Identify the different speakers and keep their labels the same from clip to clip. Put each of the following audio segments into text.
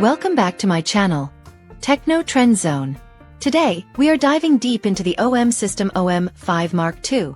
Speaker 1: Welcome back to my channel, Techno Trend Zone. Today, we are diving deep into the OM system OM-5 Mark II,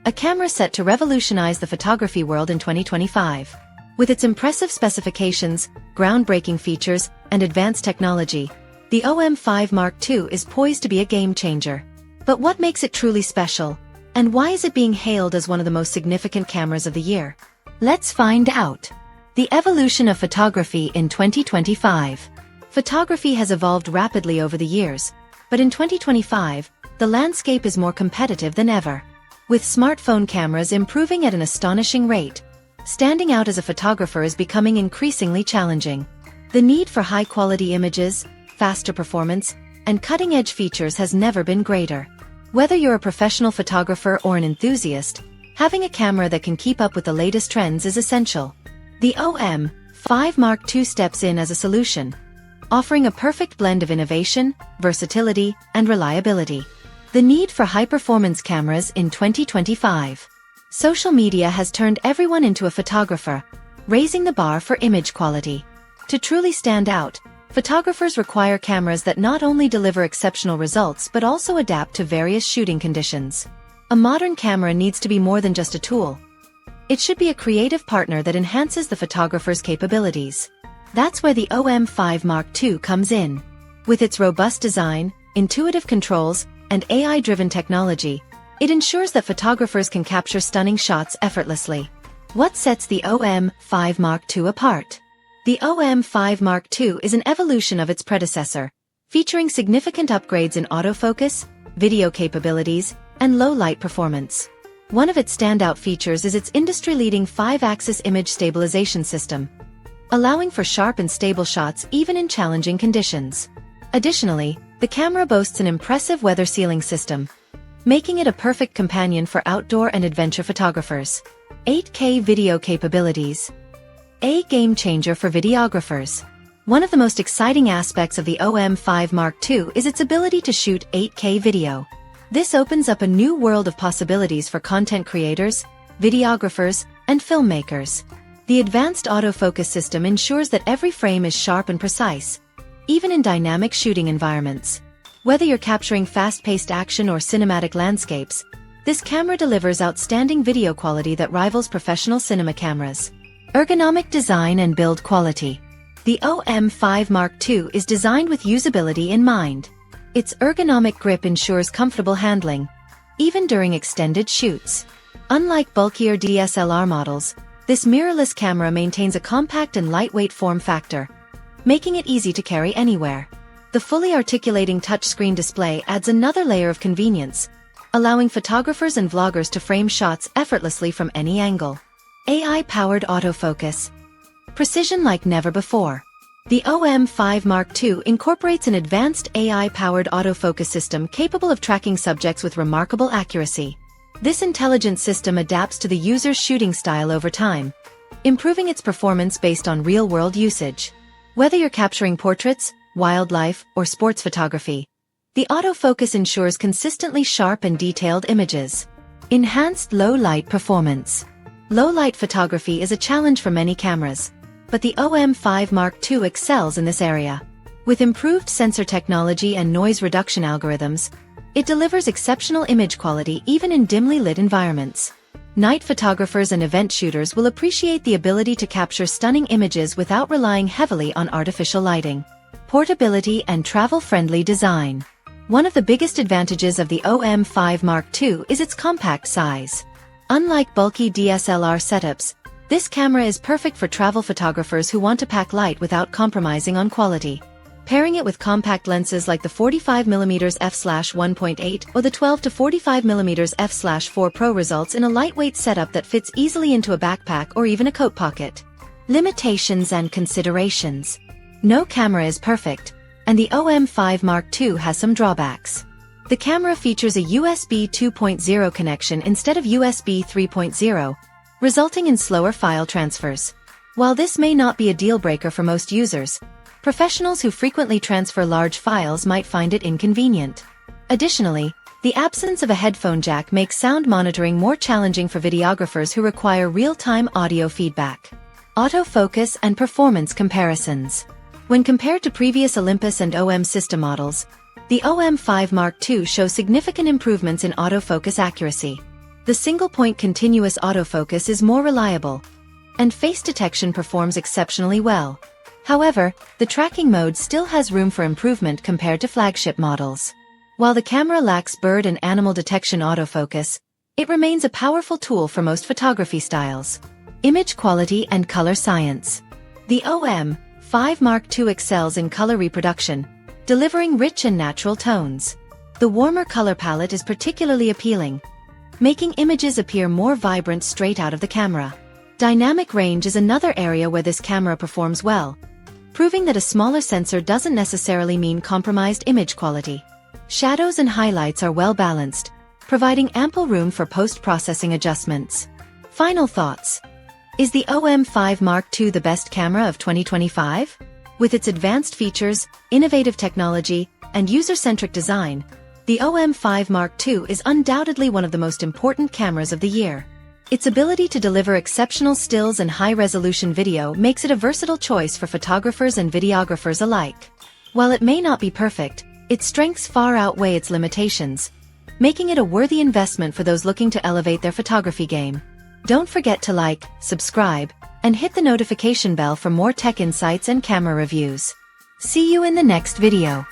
Speaker 1: a camera set to revolutionize the photography world in 2025. With its impressive specifications, groundbreaking features, and advanced technology, the OM-5 Mark II is poised to be a game-changer. But what makes it truly special? And why is it being hailed as one of the most significant cameras of the year? Let's find out. The evolution of photography in 2025. Photography has evolved rapidly over the years, but in 2025, the landscape is more competitive than ever. With smartphone cameras improving at an astonishing rate, standing out as a photographer is becoming increasingly challenging. The need for high-quality images, faster performance, and cutting-edge features has never been greater. Whether you're a professional photographer or an enthusiast, having a camera that can keep up with the latest trends is essential. The OM-5 Mark II steps in as a solution, offering a perfect blend of innovation, versatility, and reliability. The need for high-performance cameras in 2025. Social media has turned everyone into a photographer, raising the bar for image quality. To truly stand out, photographers require cameras that not only deliver exceptional results but also adapt to various shooting conditions. A modern camera needs to be more than just a tool. It should be a creative partner that enhances the photographer's capabilities. That's where the OM-5 Mark II comes in. With its robust design, intuitive controls, and AI-driven technology, it ensures that photographers can capture stunning shots effortlessly. What sets the OM-5 Mark II apart? The OM-5 Mark II is an evolution of its predecessor, featuring significant upgrades in autofocus, video capabilities, and low-light performance. One of its standout features is its industry-leading 5-axis image stabilization system, allowing for sharp and stable shots even in challenging conditions. Additionally, the camera boasts an impressive weather sealing system, making it a perfect companion for outdoor and adventure photographers. 8K video capabilities. A game changer for videographers. One of the most exciting aspects of the OM-5 Mark II is its ability to shoot 8K video. This opens up a new world of possibilities for content creators, videographers, and filmmakers. The advanced autofocus system ensures that every frame is sharp and precise, even in dynamic shooting environments. Whether you're capturing fast-paced action or cinematic landscapes, this camera delivers outstanding video quality that rivals professional cinema cameras. Ergonomic design and build quality. The OM-5 Mark II is designed with usability in mind. Its ergonomic grip ensures comfortable handling, even during extended shoots. Unlike bulkier DSLR models, this mirrorless camera maintains a compact and lightweight form factor, making it easy to carry anywhere. The fully articulating touchscreen display adds another layer of convenience, allowing photographers and vloggers to frame shots effortlessly from any angle. AI-powered autofocus. Precision like never before. The OM-5 Mark II incorporates an advanced AI-powered autofocus system capable of tracking subjects with remarkable accuracy. This intelligent system adapts to the user's shooting style over time, improving its performance based on real-world usage. Whether you're capturing portraits, wildlife, or sports photography, the autofocus ensures consistently sharp and detailed images. Enhanced low-light performance. Low-light photography is a challenge for many cameras, but the OM-5 Mark II excels in this area. With improved sensor technology and noise reduction algorithms, it delivers exceptional image quality even in dimly lit environments. Night photographers and event shooters will appreciate the ability to capture stunning images without relying heavily on artificial lighting. Portability and travel-friendly design. One of the biggest advantages of the OM-5 Mark II is its compact size. Unlike bulky DSLR setups, this camera is perfect for travel photographers who want to pack light without compromising on quality. Pairing it with compact lenses like the 45mm f/1.8 or the 12 to 45mm f/4 Pro results in a lightweight setup that fits easily into a backpack or even a coat pocket. Limitations and considerations. No camera is perfect, and the OM-5 Mark II has some drawbacks. The camera features a USB 2.0 connection instead of USB 3.0, resulting in slower file transfers. While this may not be a deal-breaker for most users, professionals who frequently transfer large files might find it inconvenient. Additionally, the absence of a headphone jack makes sound monitoring more challenging for videographers who require real-time audio feedback. Autofocus and performance comparisons. When compared to previous Olympus and OM system models, the OM-5 Mark II shows significant improvements in autofocus accuracy. The single-point continuous autofocus is more reliable, and face detection performs exceptionally well. However, the tracking mode still has room for improvement compared to flagship models. While the camera lacks bird and animal detection autofocus, it remains a powerful tool for most photography styles. Image quality and color science. The OM-5 Mark II excels in color reproduction, delivering rich and natural tones. The warmer color palette is particularly appealing, making images appear more vibrant straight out of the camera. Dynamic range is another area where this camera performs well, proving that a smaller sensor doesn't necessarily mean compromised image quality. Shadows and highlights are well balanced, providing ample room for post-processing adjustments. Final thoughts. Is the OM-5 Mark II the best camera of 2025? With its advanced features, innovative technology, and user-centric design, the OM-5 Mark II is undoubtedly one of the most important cameras of the year. Its ability to deliver exceptional stills and high-resolution video makes it a versatile choice for photographers and videographers alike. While it may not be perfect, its strengths far outweigh its limitations, making it a worthy investment for those looking to elevate their photography game. Don't forget to like, subscribe, and hit the notification bell for more tech insights and camera reviews. See you in the next video.